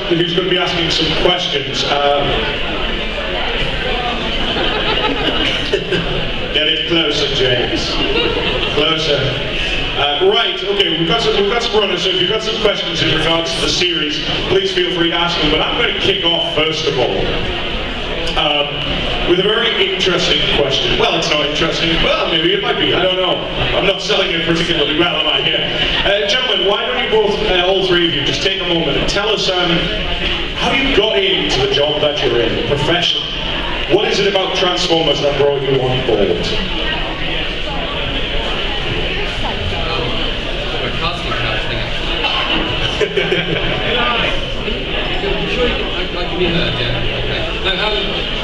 who's going to be asking some questions. Get it closer, James. Closer. Right, okay, we've got some runners, so if you've got some questions in regards to the series, please feel free to ask them. But I'm going to kick off, first of all, with a very interesting question. Well, it's not interesting. Well, maybe it might be. I don't know. I'm not selling it particularly well, am I here? Gentlemen, why don't you both, all three of you, just take a moment and tell us how you got into the job that you're in, the profession. What is it about Transformers that brought you on board?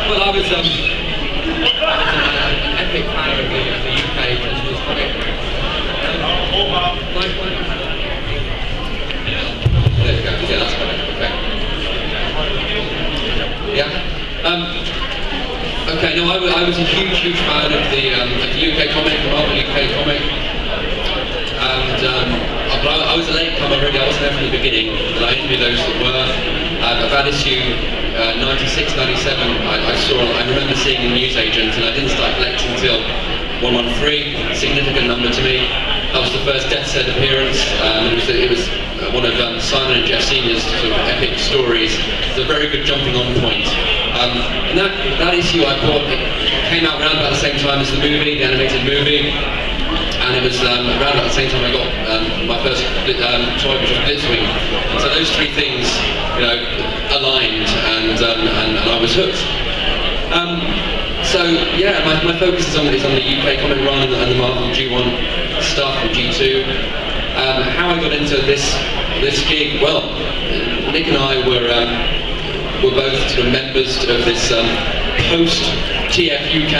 Well, I was an epic fan of the UK Transformers comic. There you go. Yeah, that's better. Okay. Yeah. Okay. No, I was a huge fan of the UK comic, the Marvel UK comic, and but I was a late comer really. I wasn't there from the beginning, but I envy those that were. About issue 96, 97, I remember seeing the newsagent, and I didn't start collecting until 113, a significant number to me. That was the first Death Set appearance. It was one of Simon and Jeff Senior's sort of epic stories. It's a very good jumping on point. And that issue I bought, it came out around about the same time as the movie, the animated movie. And it was around about the same time I got my first toy, which was Blitzwing. And so those three things, you know, aligned, and I was hooked. So yeah, my focus is on the UK comic run and the Marvel G1 stuff and G2. How I got into this gig? Well, Nick and I were both sort of members of this post-TF UK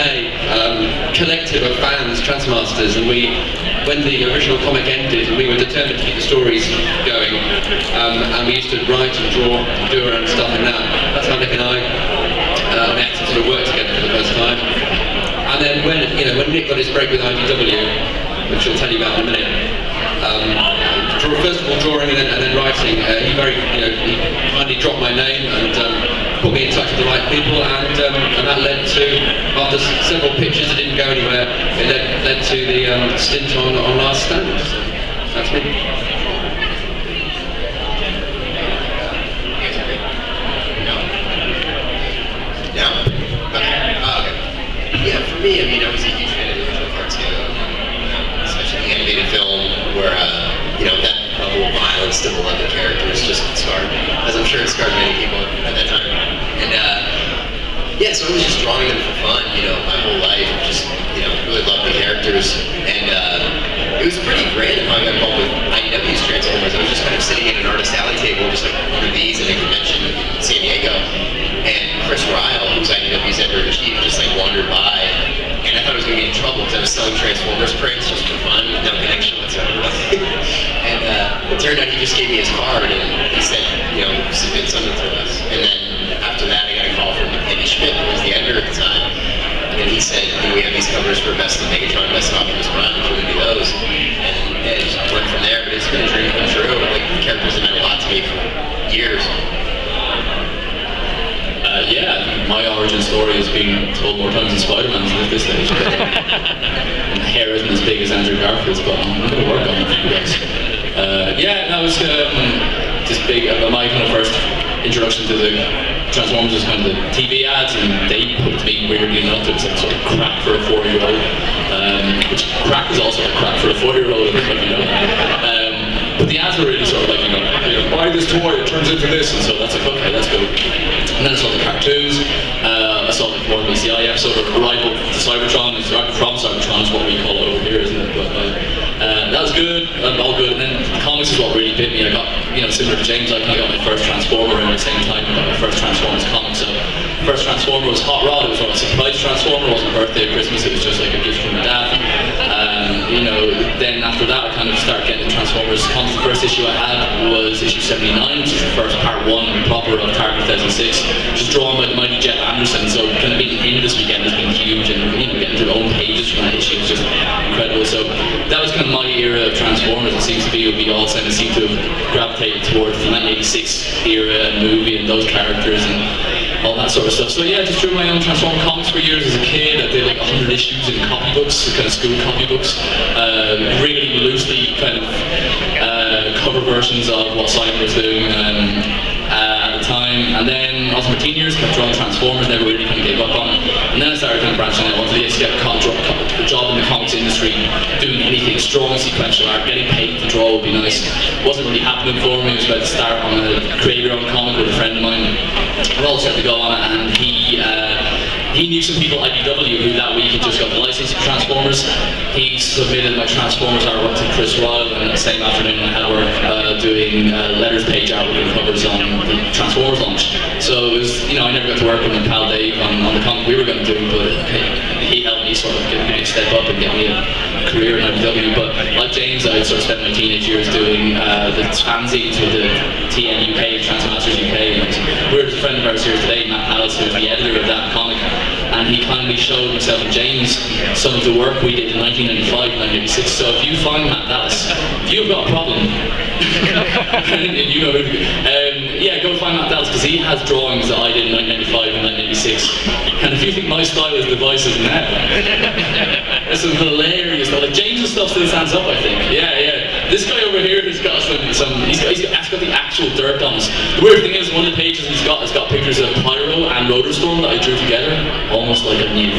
collective of fans, Transmasters, and when the original comic ended, we were determined to keep the stories going, and we used to write and draw and do our own stuff, and that's how Nick and I met and sort of worked together for the first time. And then when Nick got his break with IDW, which I'll tell you about in a minute, first of all drawing and then writing, he kindly dropped my name and put me in touch with the right people, and that led to, after several pitches that didn't go anywhere, it led to the stint on Last Stand. So that's me. Yeah, for me, I mean, I was a huge fan of the original cartoon, especially the animated film, where that level of violence to the love of characters just scarred, as I'm sure it scarred many people at that time. And yeah, so I was just drawing them for fun, my whole life. Just really loved the characters, and it was pretty random how I got involved with IDW's Transformers. I was just kind of sitting at an artist alley table, just like one of these at a convention in San Diego, and Chris Ryle, who's IDW's editor-in-chief, just like wandered by, and I thought I was going to get in trouble because I was selling Transformers prints just for fun, with no connection whatsoever. And it turned out he just gave me his card, and he said, submit something to us. And then after that, I got a call from Andy Schmidt, who was the editor at the time, and he said, we have these covers for Best of Megatron, Best of Optimus Prime, if you want to do those. And it just went from there, but it's been a dream come true. Like, the characters have meant a lot to me for years. Yeah, my origin story has been told more times than Spider-Man's at this stage. And the hair isn't as big as Andrew Garfield's, but I'm going to work on it for you guys. Yeah, that was just big. My kind of first introduction to the Transformers was kind of the TV ads, and they hooked me weirdly enough. It was like sort of crack for a 4-year-old, which crack is also like crack for a 4-year-old, but the ads were really sort of like, buy this toy, it turns into this, and so that's like, okay, let's go. And then I saw the cartoons, I saw the more BCI episode of Arrival to Cybertron, from Cybertron is what we call it over here, isn't it? But that was good, all good. And then the comics is what really bit me. I got, similar to James, I kind of got my first Transformer around the same time I got my first Transformers comic. So the first Transformer was Hot Rod. It was a surprise Transformer. It wasn't a birthday or Christmas, it was just like a gift from my dad. Then after that I kind of started getting the Transformers comics. The first issue I had was issue 79, which is the first part 1 proper of Target 2006, which is drawn by the mighty Jeff Anderson. So kind of being in this weekend has been huge, and getting to their own pages from that issue was just incredible. So that was kind of my era of Transformers, it seems to be, we all seem to have gravitated towards the 1986 era and movie and those characters and all that sort of stuff. So yeah, I just drew my own Transformer comics for years as a kid. I did like 100 issues in copybooks, kind of school copybooks, really loosely kind of cover versions of what Simon was doing at the time. And then also my teen years, kept drawing Transformers, never really kind of gave up on it. And then I started kind of branching out. I wanted to get a job in the comics industry, doing anything, drawing sequential art, getting paid to draw would be nice. It wasn't really happening for me. I was about to start on a create your own comic with a friend of mine. We all set to go on it, and he knew some people at IDW who that week had just got the license for Transformers. He submitted my Transformers artwork to Chris Ryle, and the same afternoon I had work doing letters page artwork and covers on the Transformers launch. So it was, you know, I never got to work with my pal Dave on the comic we were going to do, but he helped me sort of get me a step up and get me a career in IDW. But like James, I sort of spent my teenage years doing the fanzines with the TN UK, Transmasters UK. And we're a friend of ours here today, Matt Hallis, who's the editor of that comic. And he kindly showed myself and James some of the work we did in 1995 and 1996. So if you find Matt Dallas, if you've got a problem, and you know, yeah, go find Matt Dallas, because he has drawings that I did in 1995 and 1996. And if you think my style is divisive now, there's some hilarious stuff. Like James's stuff still stands up, I think. Yeah, yeah. This guy over here has got he's got the actual dirt on us. The weird thing is, one of the pages he's got pictures of Pyro and Rotorstorm that I drew together, almost like I knew.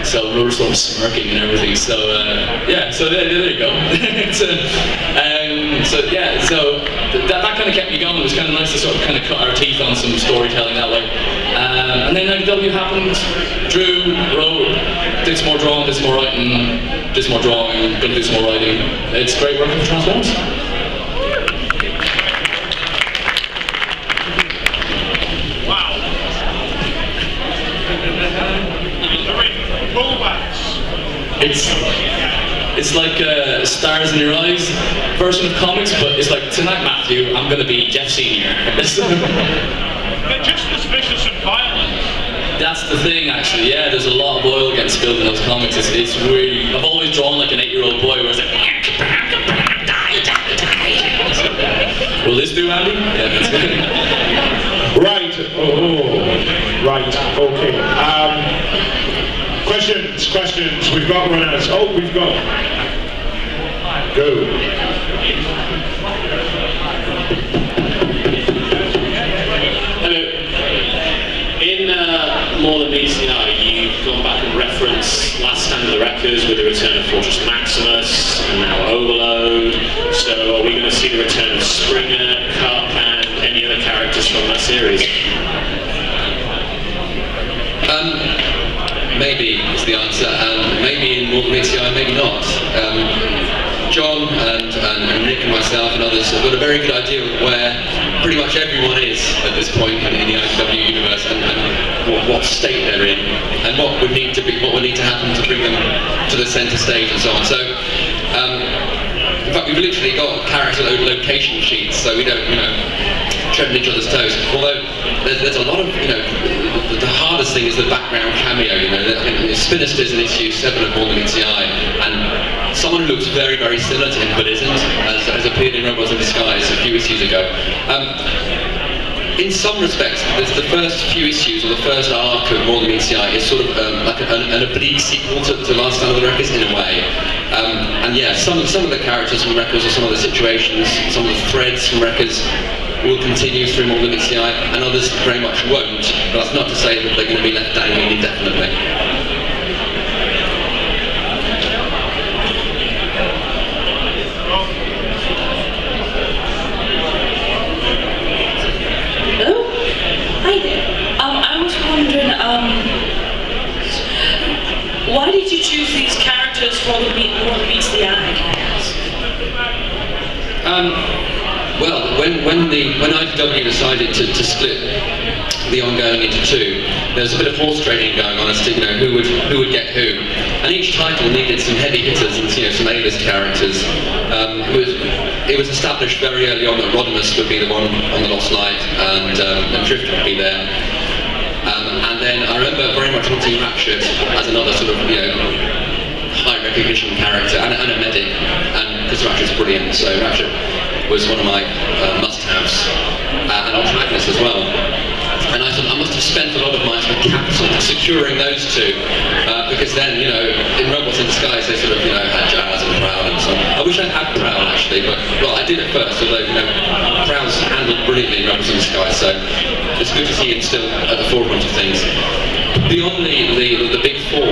So Rotorstorm smirking and everything. So yeah, so there you go. So yeah, so that kind of kept me going. It was kind of nice to sort of kind of cut our teeth on some storytelling that way. And then IDW happened, drew, wrote, did some more drawing, did some more writing, did some more drawing, gonna do some more writing. It's great working for Transformers. Wow. It's like Stars in Your Eyes version of comics, but it's like, tonight Matthew, I'm gonna be Jeff Senior. They're just as vicious and violent. That's the thing, actually. Yeah, there's a lot of oil getting spilled in those comics. It's really. I've always drawn like an 8-year-old boy, where it's like, will this do, Andy? Yeah, that's good. Right. Oh. Right. Okay. Questions. We've got runners. Oh, we've got. Go. More than meets the eye, you've gone back and referenced Last Stand of the Wreckers with the return of Fortress Maximus and now Overload. So are we going to see the return of Springer, Cup and any other characters from that series? Maybe is the answer, and maybe in More Than Meets the Eye, maybe not. John and Nick and myself and others have got a very good idea of where pretty much everyone is at this point in the IDW universe, and what state they're in, and what would need to happen to bring them to the centre stage and so on. So, in fact, we've literally got character location sheets, so we don't, tread on each other's toes. Although there's a lot of, the hardest thing is the background cameo. Spinister's in issue 7 of More Than Meets the Eye, and someone who looks very, very similar to him but isn't, has appeared in Robots in Disguise a few issues ago. In some respects, the first few issues, or the first arc of More Than Meets the Eye, is sort of like an oblique sequel to Last Stand of the Wreckers in a way. And yeah, some of the characters from Wreckers, or some of the situations, some of the threads from Wreckers will continue through More Than Meets the Eye, and others very much won't. But that's not to say that they're going to be left dangling indefinitely. Why did you choose these characters for the More Than Meets the Eye? Well, when IDW decided to split the ongoing into two, there was a bit of horse trading going on as to who would get who, and each title needed some heavy hitters and some A-list characters. It was established very early on that Rodimus would be the one on the Lost Light, and Drift would be there. And then I remember very much wanting Ratchet as another sort of, high recognition character, and a medic, and because Ratchet's brilliant, so Ratchet was one of my must-haves, and Ultra Magnus as well. And I thought I must have spent a lot of my capital securing those two, because then, you know, in Robots in Disguise they sort of, you know, had Jazz and Prowl and so on. I wish I'd had Prowl actually, but, well, I did at first, although, you know, Prowl's handled brilliantly in Robots in Disguise, so it's good to see him still at the forefront of things. Beyond the big four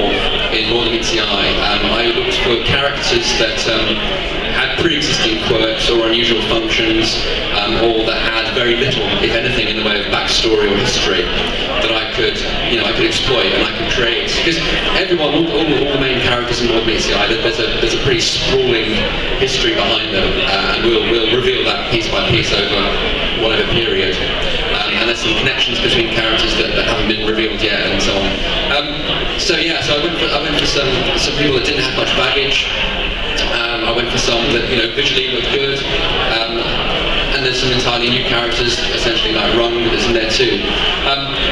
in More Than Meets the Eye, I looked for characters that had pre-existing quirks or unusual functions, or that had very little, if anything, in the way of backstory or history that I could, you know, I could exploit and I could create. Because everyone, all the main characters in More Than Meets the Eye, there's a pretty sprawling history behind them, and we'll reveal that piece by piece over whatever period. And there's some connections between characters that haven't been revealed yet, and so on. So yeah, so I went for some people that didn't have much baggage. I went for some that, you know, visually looked good, and there's some entirely new characters, essentially like Rung, that's in there too.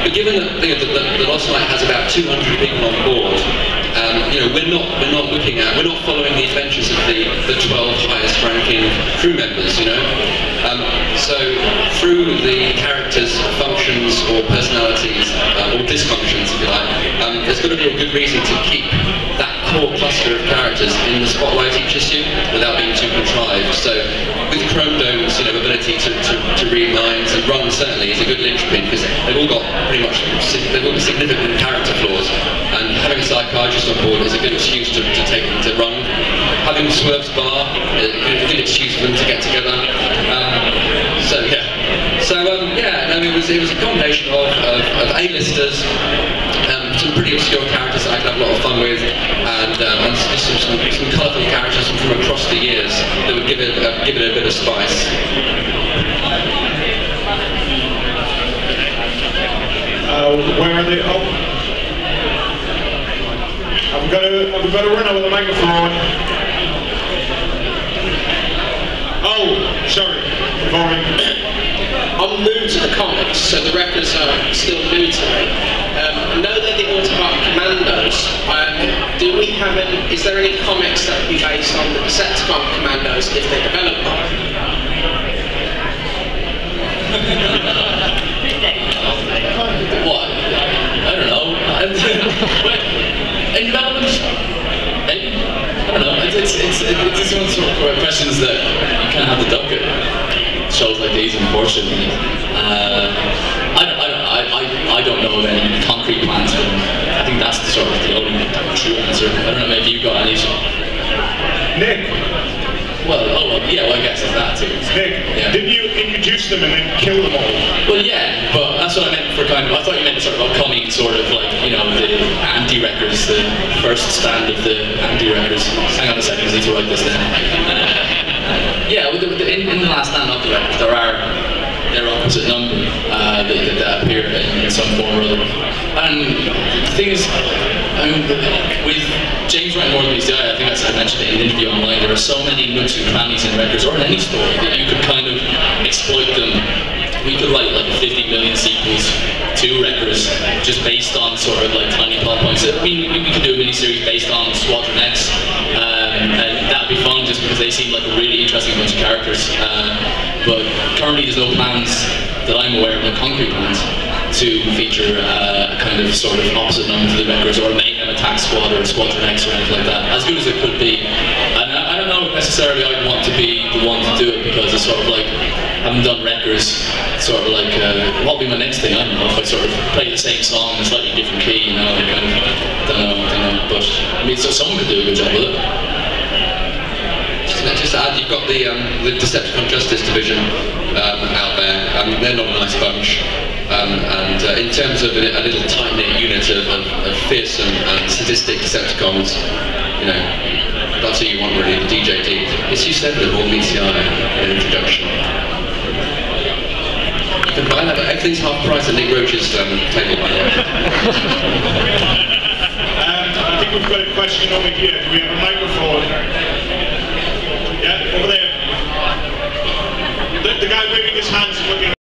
But given that the Lost Light has about 200 people on board, you know, we're not following the adventures of the 12 highest ranking crew members, you know. So through the characters' functions or personalities, or dysfunctions, if you like, there's got to be a good reason to keep that core cluster of characters in the spotlight each issue without being too contrived. So with Chrome Dome's, you know, ability to read minds, and Ron certainly is a good linchpin because they've all got pretty much significant character flaws, and having a psychiatrist on board is a good excuse to take them to Ron. Having Swerve's bar is a good excuse for them to get together. Yeah, no, it was a combination of A-listers, some pretty obscure characters that I could have a lot of fun with, and just some colourful characters from across the years that would give it a bit of spice. Where are they? Oh, I've got to run over the microphone. Oh, sorry. I'm new to the comics, so the records are still new to me. I know they're the Autobot Commandos. Is there any comics that would be based on the Decepticon Commandos if they develop one? What? I don't know. In development, I don't know. It's one sort of questions that you kind of have to duck at shows like these, unfortunately. I don't know of any concrete plans, but I think that's the only true answer. I don't know, maybe you got any. Nick. Well, yeah, I guess it's that too. Nick, yeah. Didn't you introduce them and then kill them all? Well, yeah, but that's what I meant for I thought you meant sort of upcoming, sort of like, you know, the anti-records, the first stand of the anti-records. Hang on a second, I need to write this down. Yeah, in the last stand of the records, there are their opposite number that appear in some form or other. And the thing is, I mean, with James writing More Than Meets the Eye, I think I mentioned it in an interview online, there are so many nooks and crannies in records, or in any story, that you could kind of exploit them. We could write like 50 million sequels to records just based on sort of like tiny plot points. I mean, we could do a miniseries based on Squadron X, and that'd be fun just because they seem like a really interesting bunch of characters. But currently there's no plans that I'm aware of, no concrete plans, to feature a kind of sort of opposite number to the records, or a Mayhem Attack Squad or a Squadron X or anything like that. As good as it could be. And I don't know if necessarily I'd want to be the one to do it, because it's sort of like, having done records, sort of like, what'll be my next thing? I don't know, if I sort of play the same song in a slightly different key, you know, I kind of, don't know, but I mean, so someone could do a good job with it. Just to add, you've got the Decepticon Justice Division out there. They're not a nice bunch. And in terms of a little tight-knit unit of fearsome and sadistic Decepticons, you know, that's who you want really, the DJD. Issue 7 of All Meets the Eye, an introduction. You can buy that, everything's half price at Nick Roche's table, by the way. I think we've got a question over here. Do we have a microphone? Yeah, over there. The guy waving his hands and looking